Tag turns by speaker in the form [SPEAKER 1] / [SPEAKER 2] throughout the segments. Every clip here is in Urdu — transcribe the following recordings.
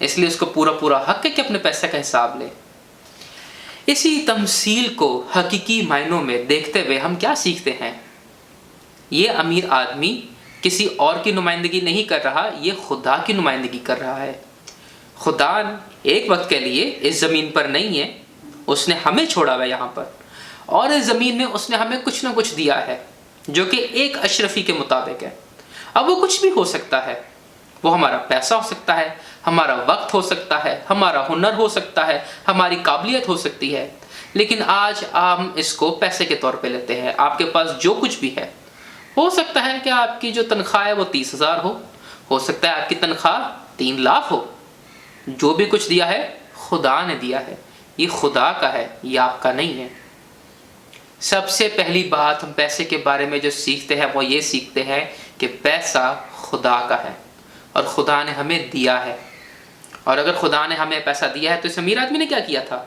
[SPEAKER 1] اس لیے اس کو پورا پورا حق ہے کہ اپنے پیسے کا حساب لے۔ اسی تمثیل کو حقیقی معنوں میں دیکھتے ہوئے ہم کیا سیکھتے ہیں؟ یہ امیر آدمی کسی اور کی نمائندگی نہیں کر رہا، یہ خدا کی نمائندگی کر رہا ہے۔ خدا ایک وقت کے لیے اس زمین پر نہیں ہے، اس نے ہمیں چھوڑا ہوا ہے یہاں پر، اور اس زمین میں اس نے ہمیں کچھ نہ کچھ دیا ہے جو کہ ایک اشرفی کے مطابق ہے۔ اب وہ کچھ بھی ہو سکتا ہے، وہ ہمارا پیسہ ہو سکتا ہے، ہمارا وقت ہو سکتا ہے، ہمارا ہنر ہو سکتا ہے، ہماری قابلیت ہو سکتی ہے، لیکن آج ہم اس کو پیسے کے طور پہ لیتے ہیں۔ آپ کے پاس جو کچھ بھی ہے، ہو سکتا ہے کہ آپ کی جو تنخواہ ہے وہ 30,000 ہو سکتا ہے آپ کی تنخواہ 3 لاکھ ہو۔ جو بھی کچھ دیا ہے خدا نے دیا ہے، یہ خدا کا ہے، یہ آپ کا نہیں ہے۔ سب سے پہلی بات ہم پیسے کے بارے میں جو سیکھتے ہیں وہ یہ سیکھتے ہیں کہ پیسہ خدا کا ہے اور خدا نے ہمیں دیا ہے۔ اور اگر خدا نے ہمیں پیسہ دیا ہے تو اس امیر آدمی نے کیا کیا تھا؟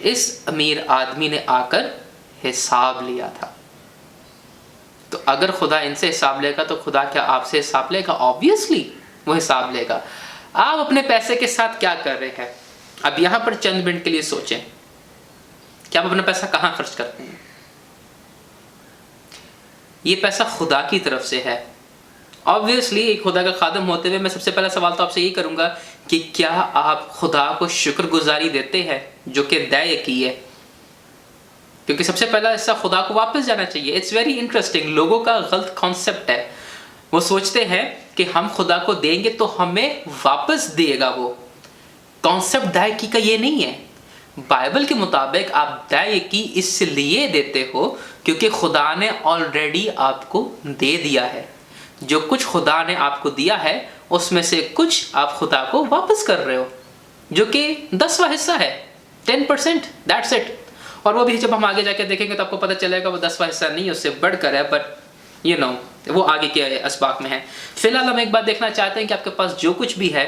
[SPEAKER 1] اس امیر آدمی نے آ کر حساب لیا تھا۔ تو اگر خدا ان سے حساب لے گا تو خدا کیا آپ سے حساب لے گا؟ آبویسلی وہ حساب لے گا۔ آپ اپنے پیسے کے ساتھ کیا کر رہے ہیں؟ اب یہاں پر چند منٹ کے لیے سوچیں کہ آپ اپنا پیسہ کہاں خرچ کرتے ہیں؟ یہ پیسہ خدا کی طرف سے ہے۔ آبویسلی ایک خدا کا خادم ہوتے ہوئے میں سب سے پہلا سوال تو آپ سے یہی کروں گا کہ کیا آپ خدا کو شکر گزاری دیتے ہیں جو کہ دے کی ہے؟ کیونکہ سب سے پہلا حصہ خدا کو واپس جانا چاہیے۔ اٹس ویری انٹرسٹنگ، لوگوں کا غلط کانسیپٹ ہے، وہ سوچتے ہیں کہ ہم خدا کو دیں گے تو ہمیں واپس دے گا۔ وہ کانسیپٹ دائیکی کا یہ نہیں ہے۔ بائبل کے مطابق آپ دائیکی اس لیے دیتے ہو کیونکہ خدا نے آلریڈی آپ کو دے دیا ہے۔ جو کچھ خدا نے آپ کو دیا ہے اس میں سے کچھ آپ خدا کو واپس کر رہے ہو، جو کہ 10واں حصہ ہے، 10%، دیٹس اٹ۔ اور وہ بھی جب ہم آگے جا کے دیکھیں گے تو آپ کو پتہ چلے گا وہ 10واں حصہ نہیں ہے، اس سے بڑھ کر ہے، بٹ وہ آگے کے اسباق میں ہے۔ فی الحال ہم ایک بات دیکھنا چاہتے ہیں کہ آپ کے پاس جو کچھ بھی ہے،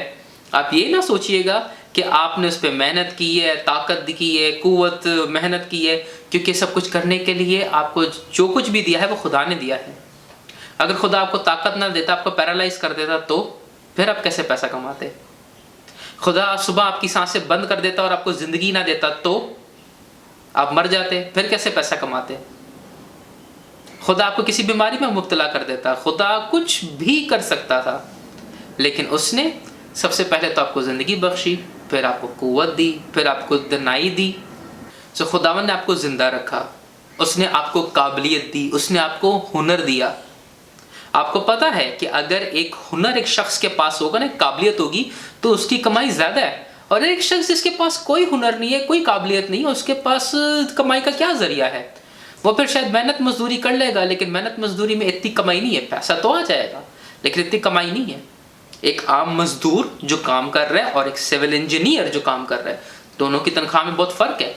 [SPEAKER 1] آپ یہ نہ سوچئے گا کہ آپ نے اس پہ محنت کی ہے، طاقت کی ہے، قوت محنت کی ہے، کیونکہ سب کچھ کرنے کے لیے آپ کو جو کچھ بھی دیا ہے وہ خدا نے دیا ہے۔ اگر خدا آپ کو طاقت نہ دیتا، آپ کو پیرالائز کر دیتا، تو پھر آپ کیسے پیسہ کماتے؟ خدا صبح آپ کی سانسیں بند کر دیتا اور آپ کو زندگی نہ دیتا تو آپ مر جاتے، پھر کیسے پیسہ کماتے؟ خدا آپ کو کسی بیماری میں مبتلا کر دیتا، خدا کچھ بھی کر سکتا تھا، لیکن اس نے سب سے پہلے تو آپ کو زندگی بخشی، پھر آپ کو قوت دی، پھر آپ کو دنائی دی۔ سو خداوند نے آپ کو زندہ رکھا، اس نے آپ کو قابلیت دی، اس نے آپ کو ہنر دیا۔ آپ کو پتا ہے کہ اگر ایک ہنر ایک شخص کے پاس ہوگا نا، قابلیت ہوگی، تو اس کی کمائی زیادہ ہے۔ اور ایک شخص جس کے پاس کوئی ہنر نہیں ہے، کوئی قابلیت نہیں ہے، اس کے پاس کمائی کا کیا ذریعہ ہے؟ وہ پھر شاید محنت مزدوری کر لے گا، لیکن محنت مزدوری میں اتنی کمائی نہیں ہے۔ پیسہ تو آ جائے گا لیکن اتنی کمائی نہیں ہے۔ ایک عام مزدور جو کام کر رہا ہے اور ایک سول انجینئر جو کام کر رہا ہے، دونوں کی تنخواہ میں بہت فرق ہے۔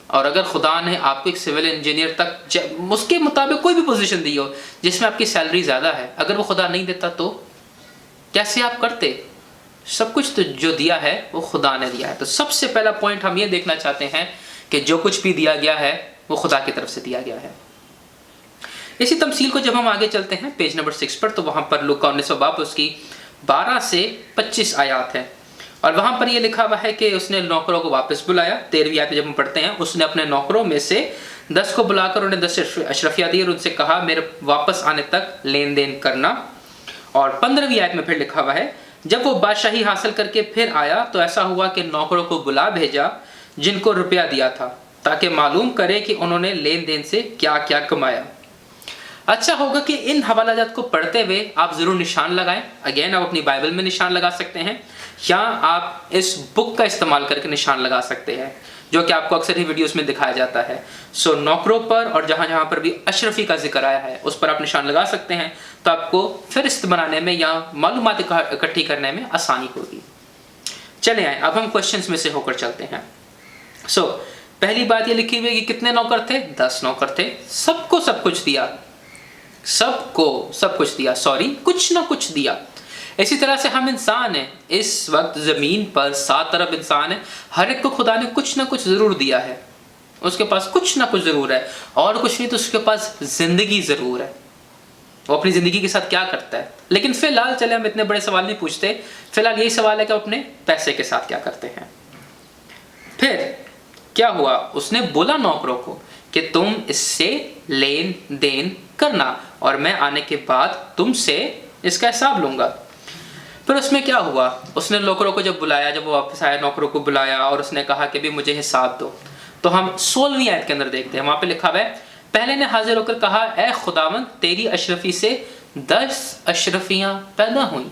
[SPEAKER 1] اور اگر خدا نے آپ کو ایک سول انجینئر تک اس کے مطابق کوئی بھی پوزیشن دی ہو جس میں آپ کی سیلری زیادہ ہے، اگر وہ خدا نہیں دیتا تو کیسے آپ کرتے؟ سب کچھ تو جو دیا ہے وہ خدا نے دیا ہے۔ تو سب سے پہلا پوائنٹ ہم یہ دیکھنا چاہتے ہیں کہ جو کچھ بھی دیا گیا ہے وہ خدا کی طرف سے دیا گیا ہے۔ اسی تمثیل کو جب ہم آگے چلتے ہیں پیج نمبر 6 پر، تو وہاں پر لوکا 19واں باب اس کی 12 سے 25 آیات ہیں، اور وہاں پر یہ لکھا ہوا ہے کہ اس نے نوکروں کو واپس بلایا۔ 13ویں آیت جب ہم پڑھتے ہیں، اس نے اپنے نوکروں میں سے 10 کو بلا کر انہیں 10 اشرفیہ دی اور ان سے کہا میرے واپس آنے تک لین دین کرنا۔ اور 15ویں آیت میں پھر لکھا ہوا ہے جب وہ بادشاہی حاصل کر کے پھر آیا تو ایسا ہوا کہ نوکروں کو بلا بھیجا جن کو روپیہ دیا تھا، تاکہ معلوم کرے کہ انہوں نے لین دین سے کیا کیا کمایا۔ اچھا ہوگا کہ ان حوالہ جات کو پڑھتے ہوئے آپ ضرور نشان لگائیں۔ اگین آپ اپنی بائبل میں نشان لگا سکتے ہیں، یا آپ اس بک کا استعمال کر کے نشان لگا سکتے ہیں، جو کہ آپ کو اکثر ہی ویڈیوز میں دکھایا جاتا ہے۔ سو نوکروں پر اور جہاں جہاں پر بھی اشرفی کا ذکر آیا ہے اس پر آپ نشان لگا سکتے ہیں، تو آپ کو فہرست بنانے میں یا معلومات اکٹھی کرنے میں آسانی ہوگی۔ چلے آئیں، اب ہم کوشچنز میں سے ہو کر چلتے ہیں۔ سو پہلی بات یہ لکھی ہوئی کہ کتنے نوکر تھے؟ 10 نوکر تھے۔ سب کو سب کچھ دیا، سب کو سب کچھ دیا، کچھ نہ کچھ دیا۔ اسی طرح سے ہم انسان ہیں، اس وقت زمین پر 7 ارب انسان ہیں، ہر ایک کو خدا نے کچھ نہ کچھ ضرور دیا ہے۔ اس کے پاس کچھ نہ کچھ ضرور ہے، اور کچھ نہیں تو اس کے پاس زندگی ضرور ہے۔ وہ اپنی زندگی کے ساتھ کیا کرتا ہے. لیکن فی الحال چلے ہم اتنے بڑے سوال نہیں پوچھتے, فی الحال یہی سوال ہے کہ اپنے پیسے کے ساتھ کیا کرتے ہیں. پھر کیا ہوا, اس نے بولا نوکروں کو کہ تم اس سے لین دین کرنا اور میں آنے کے بعد تم سے اس کا حساب لوں گا. پھر اس میں کیا ہوا, اس نے نوکروں کو جب بلایا, جب وہ واپس آیا نوکروں کو بلایا اور اس نے کہا کہ بھی مجھے حساب دو. تو ہم 16ویں آیت کے اندر دیکھتے ہیں, وہاں پہ لکھا ہوا ہے, پہلے نے حاضر ہو کر کہا اے خداوند تیری اشرفی سے 10 اشرفیاں پیدا ہوئیں.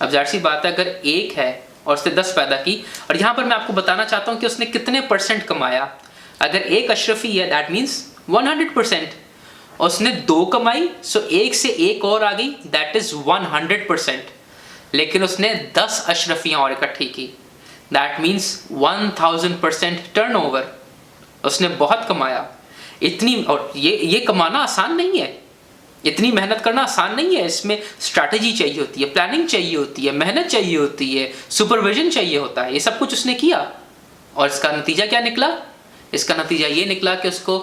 [SPEAKER 1] اب ظاہر سی بات ہے اگر ایک ہے اور اس نے 10 پیدا کی, اور یہاں پر میں آپ کو بتانا چاہتا ہوں کہ اس نے کتنے % کمایا. اگر ایک اشرفی ہے دیٹ مینس 100%. اس نے 2 کمائی, سو ایک سے ایک اور آ گئی, دیٹ از 100%. لیکن اس نے 10 اشرفیاں اور اکٹھی کی, دیٹ مینس 1000% ٹرن اوور. اس نے بہت کمایا اتنی, اور یہ کمانا آسان نہیں ہے, اتنی محنت کرنا آسان نہیں ہے. اس میں اسٹریٹجی چاہیے ہوتی ہے, پلاننگ چاہیے ہوتی ہے, محنت چاہیے ہوتی ہے, سپرویژن چاہیے ہوتا ہے. یہ سب کچھ اس نے کیا, اور اس کا نتیجہ کیا نکلا؟ اس کا نتیجہ یہ نکلا کہ اس کو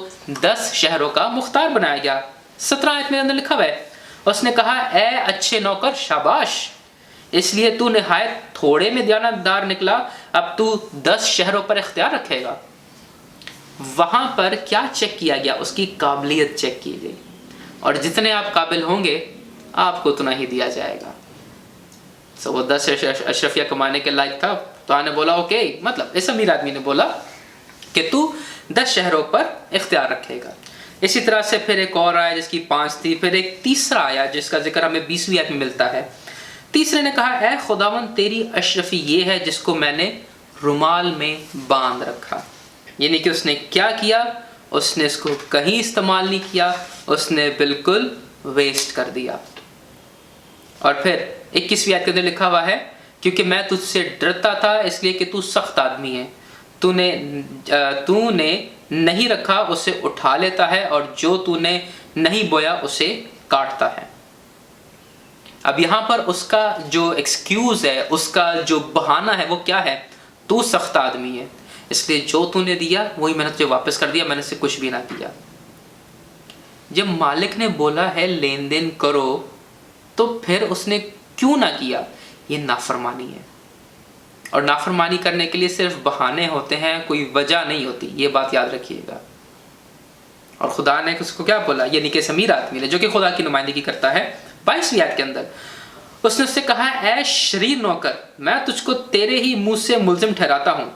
[SPEAKER 1] 10 شہروں کا مختار بنایا گیا. 17 آیت میں اندر لکھا ہوا ہے, اس نے کہا اے اچھے نوکر شاباش, اس لیے تو نہایت تھوڑے میں دیانتدار نکلا, اب تو 10 شہروں پر اختیار رکھے گا. وہاں پر کیا چیک کیا گیا؟ اس کی قابلیت چیک کی گئی, اور جتنے آپ قابل ہوں گے آپ کو اتنا ہی دیا جائے گا. سو وہ 10 اشرفیہ کمانے کے لائق تھا, تو آنے بولا اوکے, مطلب اس امیر آدمی نے بولا کہ تو 10 شہروں پر اختیار رکھے گا. اسی طرح سے پھر ایک اور آیا جس کی 5 تھی, پھر ایک تیسرا آیا جس کا ذکر ہمیں 20ویں آیت میں ملتا ہے. تیسرے نے کہا اے خداوند تیری اشرفی یہ ہے جس کو میں نے رومال میں باندھ رکھا. یعنی کہ اس نے کیا کیا؟ اس نے اس کو کہیں استعمال نہیں کیا, اس نے بالکل ویسٹ کر دیا. اور پھر 21ویں آیت کے اندر لکھا ہوا ہے, کیونکہ میں تجھ سے ڈرتا تھا اس لیے کہ تو سخت آدمی ہے, تو نے نہیں رکھا اسے اٹھا لیتا ہے, اور جو تو نے نہیں بویا اسے کاٹتا ہے. اب یہاں پر اس کا جو ایکسکیوز ہے, اس کا جو بہانہ ہے وہ کیا ہے؟ تو سخت آدمی ہے, اس لیے جو تو نے دیا وہی میں نے تجھے واپس کر دیا, میں نے سے کچھ بھی نہ کیا. جب مالک نے بولا ہے لین دین کرو, تو پھر اس نے کیوں نہ کیا؟ یہ نافرمانی ہے, اور نافرمانی کرنے کے لیے صرف بہانے ہوتے ہیں, کوئی وجہ نہیں ہوتی, یہ بات یاد رکھیے گا. اور خدا نے اس کو کیا بولا, یعنی کہ امیر آدمی نے جو کہ خدا کی نمائندگی کرتا ہے, 22ویں آیت کے اندر اس نے اس سے کہا اے شریر نوکر, میں تجھ کو تیرے ہی منہ سے ملزم ٹھہراتا ہوں,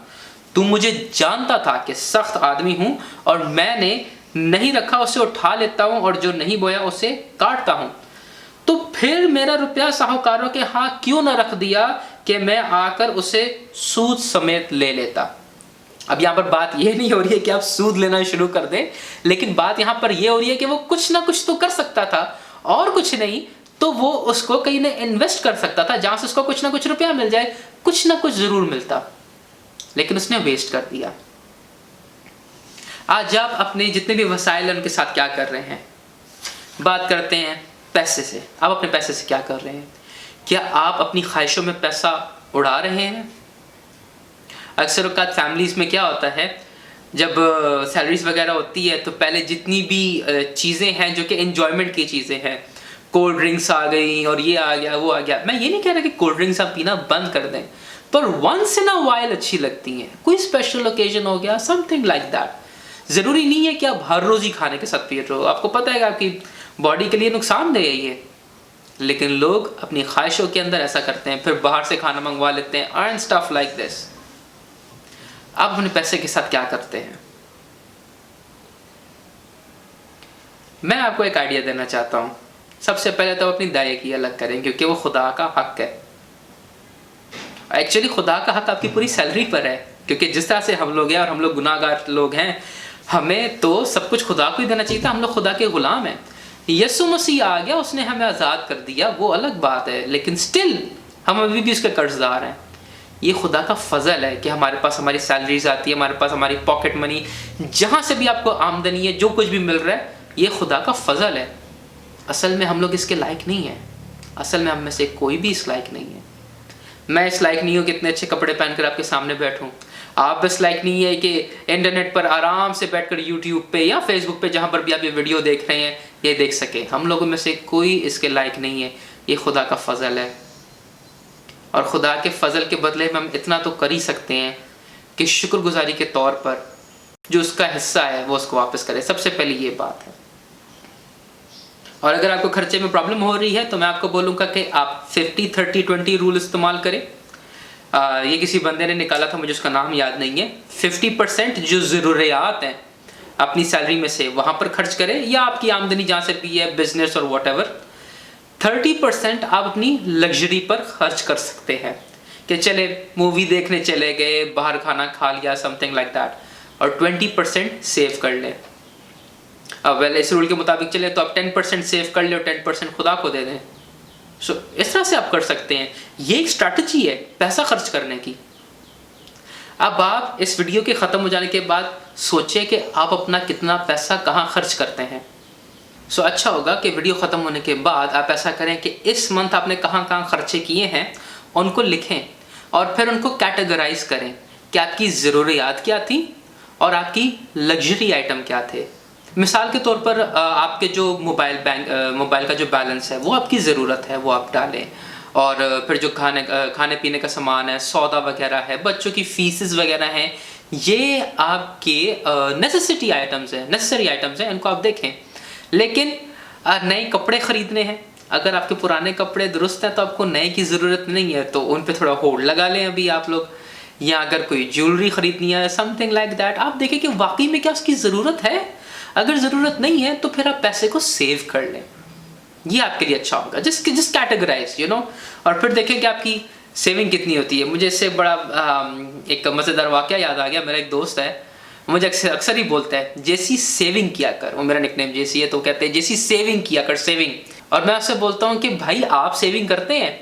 [SPEAKER 1] تو مجھے جانتا تھا کہ سخت آدمی ہوں, اور میں نے نہیں رکھا اسے اٹھا لیتا ہوں, اور جو نہیں بویا اسے کاٹتا ہوں. تو پھر میرا روپیہ ساہوکاروں کے ہاں کیوں نہ رکھ دیا کہ میں آ کر اسے سود سمیت لے لیتا. اب یہاں پر بات یہ نہیں ہو رہی ہے کہ آپ سود لینا شروع کر دیں, لیکن بات یہاں پر یہ ہو رہی ہے کہ وہ کچھ نہ کچھ تو کر سکتا تھا, اور کچھ نہیں تو وہ اس کو کہیں نہ انویسٹ کر سکتا تھا, جہاں سے اس کو کچھ نہ کچھ روپیہ مل جائے, کچھ نہ کچھ ضرور ملتا, لیکن اس نے ویسٹ کر دیا. آج آپ اپنے جتنے بھی وسائل ہیں ان کے ساتھ کیا کر رہے ہیں؟ بات کرتے ہیں پیسے سے. آپ اپنے پیسے سے کیا کر رہے ہیں؟ کیا آپ اپنی خواہشوں میں پیسہ اڑا رہے ہیں؟ اکثر اوقات فیملیز میں کیا ہوتا ہے, جب سیلریز وغیرہ ہوتی ہے تو پہلے جتنی بھی چیزیں ہیں جو کہ انجوائمنٹ کی چیزیں ہیں, کولڈ ڈرنکس آ گئی اور یہ آ گیا وہ آ گیا. میں یہ نہیں کہہ رہا کہ کولڈ ڈرنکس آپ پینا بند کر دیں, پر ونس ان اے وائل اچھی لگتی ہیں, کوئی اسپیشل اوکیزن ہو گیا, سم تھنگ لائک دیٹ. ضروری نہیں ہے کہ آپ ہر روز ہی کھانے کے ساتھ پی رہے ہو, آپ کو پتہ ہے کہ آپ کی باڈی کے لیے نقصان دہ ہے یہ, لیکن لوگ اپنی خواہشوں کے اندر ایسا کرتے ہیں, پھر باہر سے کھانا منگوا لیتے ہیں اینڈ اسٹف لائک دس. آپ اپنے پیسے کے ساتھ کیا کرتے ہیں؟ میں آپ کو ایک آئیڈیا دینا چاہتا ہوں. سب سے پہلے تو اپنی دائیں کی الگ کریں, کیونکہ وہ خدا کا حق ہے. ایکچولی خدا کا حق آپ کی پوری سیلری پر ہے, کیونکہ جس طرح سے ہم لوگ ہیں اور ہم لوگ گناہ گار لوگ ہیں, ہمیں تو سب کچھ خدا کو ہی دینا چاہیے تھا. ہم لوگ خدا کے غلام ہیں. یسوع مسیح آ گیا, اس نے ہمیں آزاد کر دیا, وہ الگ بات ہے, لیکن سٹل ہم ابھی بھی اس کے قرض دار ہیں. یہ خدا کا فضل ہے کہ ہمارے پاس ہماری سیلریز آتی ہے, ہمارے پاس ہماری پاکٹ منی, جہاں سے بھی آپ کو آمدنی ہے, جو کچھ بھی مل رہا ہے, یہ خدا کا فضل ہے. اصل میں ہم لوگ اس کے لائق نہیں ہیں. اصل میں ہم میں سے کوئی بھی اس لائق نہیں ہے. میں اس لائق نہیں ہوں کہ اتنے اچھے کپڑے پہن کر آپ کے سامنے بیٹھوں. آپ بس لائک نہیں ہے کہ انٹرنیٹ پر آرام سے بیٹھ کر یوٹیوب پہ یا فیس بک پہ جہاں پر بھی آپ یہ ویڈیو دیکھ رہے ہیں یہ دیکھ سکیں. ہم لوگوں میں سے کوئی اس کے لائق نہیں ہے. یہ خدا کا فضل ہے, اور خدا کے فضل کے بدلے میں ہم اتنا تو کر ہی سکتے ہیں کہ شکر گزاری کے طور پر جو اس کا حصہ ہے وہ اس کو واپس کرے. سب سے پہلی یہ بات ہے. اور اگر آپ کو خرچے میں پرابلم ہو رہی ہے تو میں آپ کو بولوں گا کہ آپ 50-30-20 رول استعمال کریں. یہ کسی بندے نے نکالا تھا, مجھے اس کا نام یاد نہیں ہے. 50% جو ضروریات ہیں اپنی سیلری میں سے وہاں پر خرچ کریں, یا آپ کی آمدنی جہاں سے بھی ہے, بزنس اور واٹ ایور. 30% آپ اپنی لگژری پر خرچ کر سکتے ہیں کہ چلے مووی دیکھنے چلے گئے, باہر کھانا کھا لیا, سم تھنگ لائک دیٹ. اور 20% سیو کر لیں. اب اس رول کے مطابق چلے تو آپ 10% سیو کر لیں اور 10% خدا کو دے دیں. اس طرح سے آپ کر سکتے ہیں. یہ ایک اسٹریٹجی ہے پیسہ خرچ کرنے کی. اب آپ اس ویڈیو کے ختم ہو جانے کے بعد سوچیں کہ آپ اپنا کتنا پیسہ کہاں خرچ کرتے ہیں. اچھا ہوگا کہ ویڈیو ختم ہونے کے بعد آپ ایسا کریں کہ اس منتھ آپ نے کہاں کہاں خرچے کیے ہیں ان کو لکھیں, اور پھر ان کو کیٹیگرائز کریں کہ آپ کی ضروریات کیا تھیں اور آپ کی لگژری آئٹم کیا تھے. مثال کے طور پر آپ کے جو موبائل کا جو بیلنس ہے وہ آپ کی ضرورت ہے, وہ آپ ڈالیں. اور پھر جو کھانے پینے کا سامان ہے, سودا وغیرہ ہے, بچوں کی فیسز وغیرہ ہیں, یہ آپ کے نیسیسری آئٹمز ہیں, ان کو آپ دیکھیں. لیکن نئے کپڑے خریدنے ہیں, اگر آپ کے پرانے کپڑے درست ہیں تو آپ کو نئے کی ضرورت نہیں ہے, تو ان پہ تھوڑا ہولڈ لگا لیں ابھی آپ لوگ. یا اگر کوئی جیولری خریدنی ہے, سم تھنگ لائک دیٹ, آپ دیکھیں کہ واقعی میں کیا اس کی ضرورت ہے. اگر ضرورت نہیں ہے تو پھر آپ پیسے کو سیو کر لیں. یہ آپ کے لیے اچھا ہوگا. جس کیٹیگرائز اور پھر دیکھیں کہ آپ کی سیونگ کتنی ہوتی ہے. مجھے اس سے بڑا ایک مزیدار واقعہ یاد آ گیا. میرا ایک دوست ہے, مجھے اکثر ہی بولتا ہے جیسی سیونگ کیا کر. وہ میرا نک نیم جیسی ہے, تو کہتے ہیں جیسی سیونگ کیا کر, سیونگ. اور میں اس سے بولتا ہوں کہ بھائی آپ سیونگ کرتے ہیں؟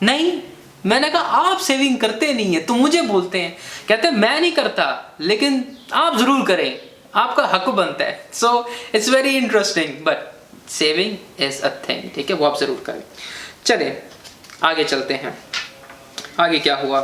[SPEAKER 1] نہیں. میں نے کہا آپ سیونگ کرتے نہیں ہیں, تم مجھے بولتے ہیں. کہتے ہیں میں نہیں کرتا لیکن آپ ضرور کریں, آپ کا حق بنتا ہے. So it's very interesting, but saving is a thing. ٹھیک ہے, وہ آپ ضرور کریں. چلیں آگے چلتے ہیں. آگے کیا ہوا؟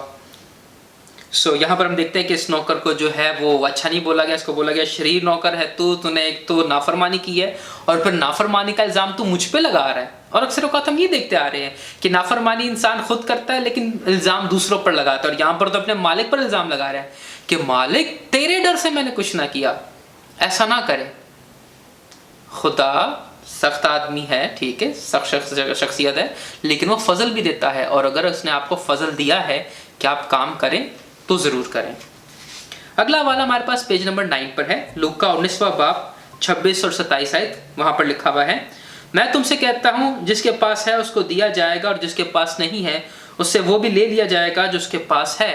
[SPEAKER 1] یہاں پر ہم دیکھتے ہیں کہ اس نوکر کو جو ہے وہ اچھا نہیں بولا گیا. اس کو بولا گیا شریر نوکر ہے تو نے ایک تو نافرمانی کی ہے, اور پھر نافرمانی کا الزام تو مجھ پہ لگا رہا ہے. اور اکثر اوقات ہم یہ دیکھتے آ رہے ہیں کہ نافرمانی انسان خود کرتا ہے لیکن الزام دوسروں پر لگاتا ہے. اور یہاں پر تو اپنے مالک پر الزام لگا رہا ہے کہ مالک تیرے ڈر سے میں نے کچھ نہ کیا. ایسا نہ کرے. خدا سخت آدمی ہے, ٹھیک ہے, سخت شخصیت ہے, لیکن وہ فضل بھی دیتا ہے. اور اگر اس نے آپ کو فضل دیا ہے کہ آپ کام کریں تو ضرور کریں. اگلا والا ہمارے پاس پیج نمبر 9 پر ہے. لوکا 19واں باب 26 اور 27 آیت. وہاں پر لکھا ہوا ہے, میں تم سے کہتا ہوں جس کے پاس ہے اس کو دیا جائے گا, اور جس کے پاس نہیں ہے اس سے وہ بھی لے لیا جائے گا جو اس کے پاس ہے.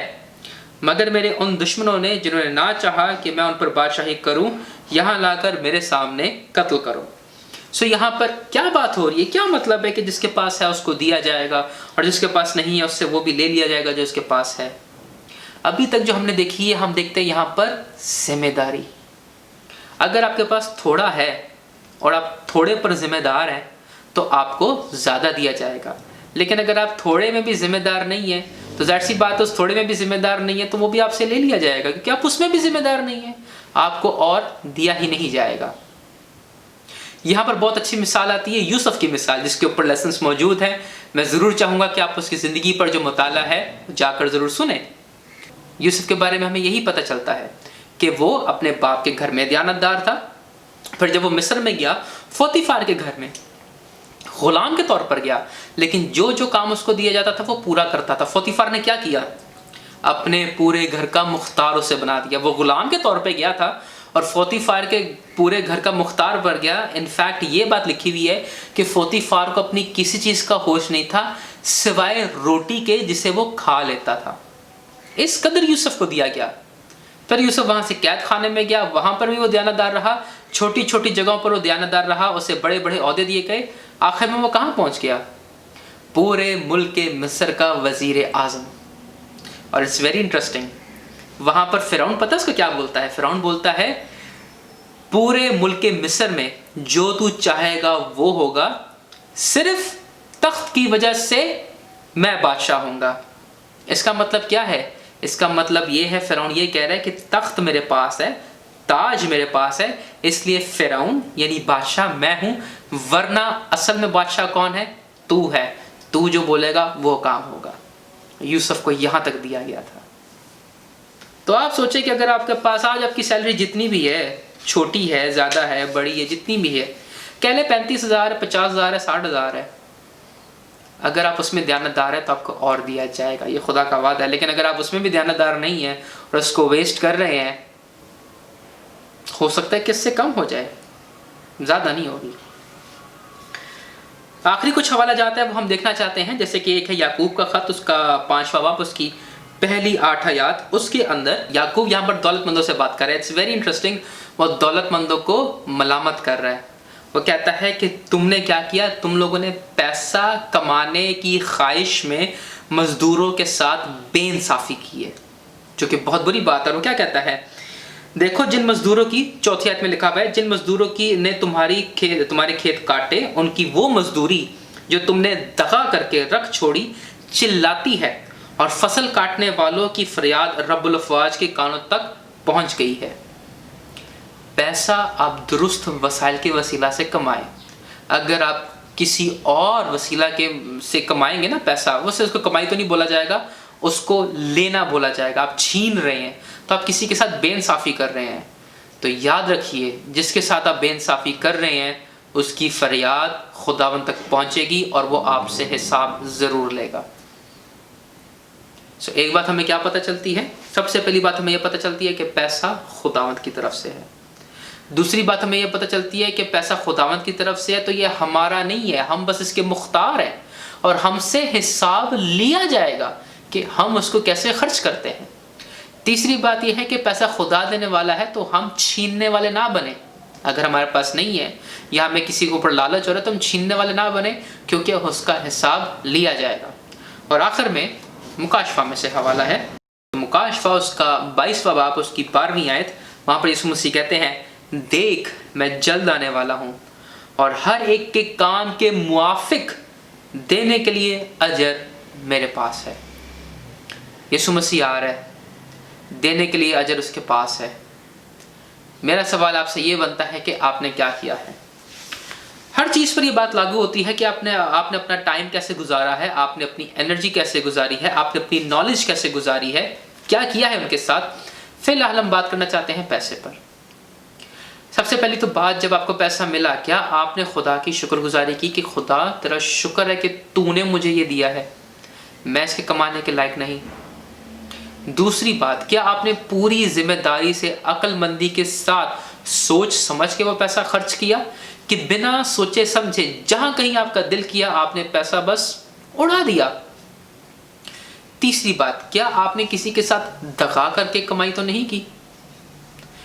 [SPEAKER 1] مگر میرے ان دشمنوں نے جنہوں نے نہ چاہا کہ میں ان پر بادشاہی کروں, یہاں لا کر میرے سامنے قتل کرو. یہاں پر کیا بات ہو رہی ہے؟ کیا مطلب ہے کہ جس کے پاس ہے اس کو دیا جائے گا, اور جس کے پاس نہیں ہے اس سے وہ بھی لے لیا جائے گا جو اس کے پاس ہے. ابھی تک جو ہم نے دیکھی ہے, ہم دیکھتے ہیں یہاں پر ذمہ داری. اگر آپ کے پاس تھوڑا ہے اور آپ تھوڑے پر ذمہ دار ہیں تو آپ کو زیادہ دیا جائے گا. لیکن اگر آپ تھوڑے میں بھی ذمہ دار نہیں ہیں تو ظاہر سی بات ہے اس تھوڑے میں بھی ذمہ دار نہیں ہے تو وہ بھی آپ سے لے لیا جائے گا, کیونکہ آپ اس میں بھی ذمہ دار نہیں ہیں, آپ کو اور دیا ہی نہیں جائے گا. یہاں پر بہت اچھی مثال آتی ہے, یوسف کی مثال, جس کے اوپر لیسنس موجود ہیں. میں ضرور چاہوں گا کہ آپ اس کی زندگی پر جو مطالعہ ہے جا کر ضرور سنیں. یوسف کے بارے میں ہمیں یہی پتہ چلتا ہے کہ وہ اپنے باپ کے گھر میں دیانتدار تھا. پھر جب وہ مصر میں گیا, پوتیفار کے گھر میں غلام کے طور پر گیا, لیکن جو کام اس کو دیا جاتا تھا وہ پورا کرتا تھا. پوتیفار نے کیا کیا؟ اپنے پورے گھر کا مختار اسے بنا دیا. وہ غلام کے طور پہ گیا تھا اور پوتیفار کے پورے گھر کا مختار بن گیا. انفیکٹ یہ بات لکھی ہوئی ہے کہ پوتیفار کو اپنی کسی چیز کا ہوش نہیں تھا سوائے روٹی کے جسے وہ کھا لیتا تھا. اس قدر یوسف کو دیا گیا. پھر یوسف وہاں سے قید خانے میں گیا, وہاں پر بھی وہ دیانتدار رہا, چھوٹی چھوٹی جگہوں پر وہ دیانتدار رہا, اسے بڑے بڑے عہدے دیے گئے. آخر میں وہ کہاں پہنچ گیا؟ پورے ملک مصر کا وزیر اعظم. اور اٹس ویری انٹرسٹنگ, وہاں پر فرعون پتہ اس کو کیا بولتا ہے؟ فرعون بولتا ہے پورے ملک مصر میں جو تو چاہے گا وہ ہوگا, صرف تخت کی وجہ سے میں بادشاہ ہوں گا. اس کا مطلب کیا ہے اس کا مطلب یہ ہے فرعون یہ کہہ رہا ہے کہ تخت میرے پاس ہے، تاج میرے پاس ہے، اس لیے فرعون یعنی بادشاہ میں ہوں، ورنہ اصل میں بادشاہ کون ہے؟ تو ہے، تو جو بولے گا وہ کام ہوگا۔ یوسف کو یہاں تک دیا گیا تھا۔ تو آپ سوچیں کہ اگر آپ کے پاس آج آپ کی سیلری جتنی بھی ہے، چھوٹی ہے، زیادہ ہے، بڑی ہے، جتنی بھی ہے، کہہ لیں 35,000 ہے، 50,000 ہے، 60,000 ہے، اگر آپ اس میں دیانتدار ہے تو آپ کو اور دیا جائے گا، یہ خدا کا وعدہ ہے۔ لیکن اگر آپ اس میں بھی دیانتدار نہیں ہیں اور اس کو ویسٹ کر رہے ہیں، ہو سکتا ہے کہ اس سے کم ہو جائے، زیادہ نہیں ہوگی۔ آخری کچھ حوالہ جاتا ہے وہ ہم دیکھنا چاہتے ہیں، جیسے کہ ایک ہے یعقوب کا خط، اس کا 5واں باب، اس کی پہلی 8 آیات۔ اس کے اندر یعقوب یہاں پر دولت مندوں سے بات کر رہا ہے۔ اٹس ویری انٹرسٹنگ، وہ دولت مندوں کو ملامت کر رہا ہے۔ وہ کہتا ہے کہ تم نے کیا کیا؟ تم لوگوں نے پیسہ کمانے کی خواہش میں مزدوروں کے ساتھ بے انصافی کی ہے، جو کہ بہت بری بات ہے۔ وہ کیا کہتا ہے؟ دیکھو جن مزدوروں کی، چوتھی آیت میں لکھا ہوا ہے، جن مزدوروں کی نے تمہارے کھیت کاٹے، ان کی وہ مزدوری جو تم نے دغا کر کے رکھ چھوڑی چلاتی ہے، اور فصل کاٹنے والوں کی فریاد رب الافواج کے کانوں تک پہنچ گئی ہے۔ پیسہ آپ درست وسائل کے وسیلہ سے کمائیں۔ اگر آپ کسی اور وسیلہ سے کمائیں گے نا پیسہ، وہ سے اس کو کمائی تو نہیں بولا جائے گا، اس کو لینا بولا جائے گا۔ آپ چھین رہے ہیں تو آپ کسی کے ساتھ بے انصافی کر رہے ہیں۔ تو یاد رکھیے، جس کے ساتھ آپ بے انصافی کر رہے ہیں اس کی فریاد خداوند تک پہنچے گی اور وہ آپ سے حساب ضرور لے گا۔ ایک بات ہمیں کیا پتہ چلتی ہے؟ سب سے پہلی بات ہمیں یہ پتہ چلتی ہے کہ پیسہ خداوند کی طرف سے ہے۔ دوسری بات ہمیں یہ پتہ چلتی ہے کہ پیسہ خداوند کی طرف سے ہے تو یہ ہمارا نہیں ہے، ہم بس اس کے مختار ہیں، اور ہم سے حساب لیا جائے گا کہ ہم اس کو کیسے خرچ کرتے ہیں۔ تیسری بات یہ ہے کہ پیسہ خدا دینے والا ہے تو ہم چھیننے والے نہ بنیں۔ اگر ہمارے پاس نہیں ہے یا ہمیں کسی کے اوپر لالچ ہو رہا ہے تو ہم چھیننے والے نہ بنیں، کیونکہ اس کا حساب لیا جائے گا۔ اور آخر میں مکاشفہ میں سے حوالہ ہے، مکاشفہ اس کا 22واں باب، اس کی 12ویں آیت، وہاں پر یسوع مسیح کہتے ہیں، دیکھ میں جلد آنے والا ہوں اور ہر ایک کے کام کے موافق دینے کے لیے اجر میرے پاس ہے۔ یسوع مسیح آ رہا ہے، دینے کے لیے اجر اس کے پاس ہے۔ میرا سوال آپ سے یہ بنتا ہے کہ آپ نے کیا کیا ہے؟ ہر چیز پر یہ بات لاگو ہوتی ہے کہ آپ نے اپنا ٹائم کیسے گزارا ہے، آپ نے اپنی انرجی کیسے گزاری ہے، آپ نے اپنی نالج کیسے گزاری ہے، کیا کیا ہے ان کے ساتھ۔ فی الحال ہم بات کرنا چاہتے ہیں پیسے پر۔ سب سے پہلی تو بات، جب آپ کو پیسہ ملا کیا آپ نے خدا کی شکر گزاری کی کہ خدا تیرا شکر ہے کہ تو نے مجھے یہ دیا ہے، میں اس کے کمانے کے لائق نہیں۔ دوسری بات، کیا آپ نے پوری ذمہ داری سے عقل مندی کے ساتھ سوچ سمجھ کے وہ پیسہ خرچ کیا کہ بنا سوچے سمجھے جہاں کہیں آپ کا دل کیا آپ نے پیسہ بس اڑا دیا۔ تیسری بات، کیا آپ نے کسی کے ساتھ دغا کر کے کمائی تو نہیں کی؟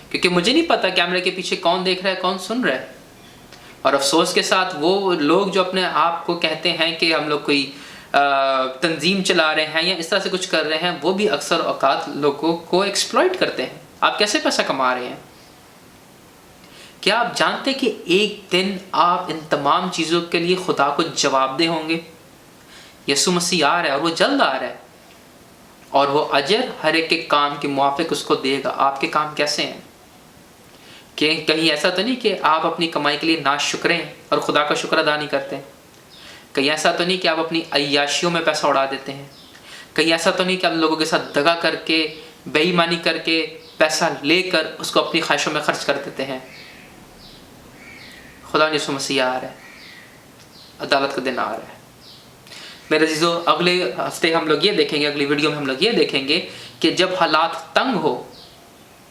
[SPEAKER 1] کیونکہ مجھے نہیں پتا کیمرے کے پیچھے کون دیکھ رہا ہے، کون سن رہا ہے۔ اور افسوس کے ساتھ وہ لوگ جو اپنے آپ کو کہتے ہیں کہ ہم لوگ کوئی تنظیم چلا رہے ہیں یا اس طرح سے کچھ کر رہے ہیں، وہ بھی اکثر اوقات لوگوں کو ایکسپلائٹ کرتے ہیں۔ آپ کیسے پیسہ کما رہے ہیں؟ کیا آپ جانتے کہ ایک دن آپ ان تمام چیزوں کے لیے خدا کو جواب دہ ہوں گے؟ یسوع مسیح آ رہا ہے اور وہ جلد آ رہا ہے، اور وہ اجر ہر ایک کے کام کے موافق اس کو دے گا۔ آپ کے کام کیسے ہیں؟ کہ کہیں ایسا تو نہیں کہ آپ اپنی کمائی کے لیے ناشکرے ہیں اور خدا کا شکر ادا نہیں کرتے؟ کہیں ایسا تو نہیں کہ آپ اپنی عیاشیوں میں پیسہ اڑا دیتے ہیں؟ کہیں ایسا تو نہیں کہ آپ لوگوں کے ساتھ دغا کر کے، بے ایمانی کر کے، پیسہ لے کر اس کو اپنی خواہشوں میں خرچ کر دیتے ہیں؟ خدا یسوع مسیح آ رہا ہے، عدالت کا دن آ رہا ہے۔ میرے عزیزو، اگلے ہفتے ہم لوگ یہ دیکھیں گے، اگلی ویڈیو میں ہم لوگ یہ دیکھیں گے کہ جب حالات تنگ ہو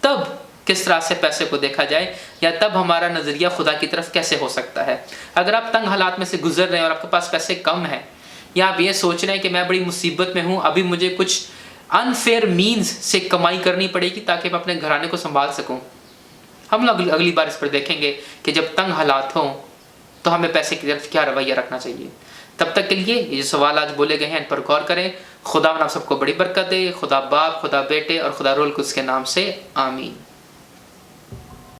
[SPEAKER 1] تب کس طرح سے پیسے کو دیکھا جائے، یا تب ہمارا نظریہ خدا کی طرف کیسے ہو سکتا ہے۔ اگر آپ تنگ حالات میں سے گزر رہے ہیں اور آپ کے پاس پیسے کم ہیں، یا آپ یہ سوچ رہے ہیں کہ میں بڑی مصیبت میں ہوں، ابھی مجھے کچھ انفیئر مینز سے کمائی کرنی پڑے گی تاکہ میں اپنے گھرانے کو سنبھال سکوں، ہم لوگ اگلی بار اس پر دیکھیں گے کہ جب تنگ حالات ہوں تو ہمیں پیسے کی طرف کیا رویہ رکھنا چاہیے۔ تب تک کے لیے یہ جو سوال آج بولے گئے ہیں ان پر غور کریں۔ خدا آپ سب کو بڑی برکت دے۔ خدا باپ، خدا بیٹے اور خدا رول قدس کے نام سے آمین۔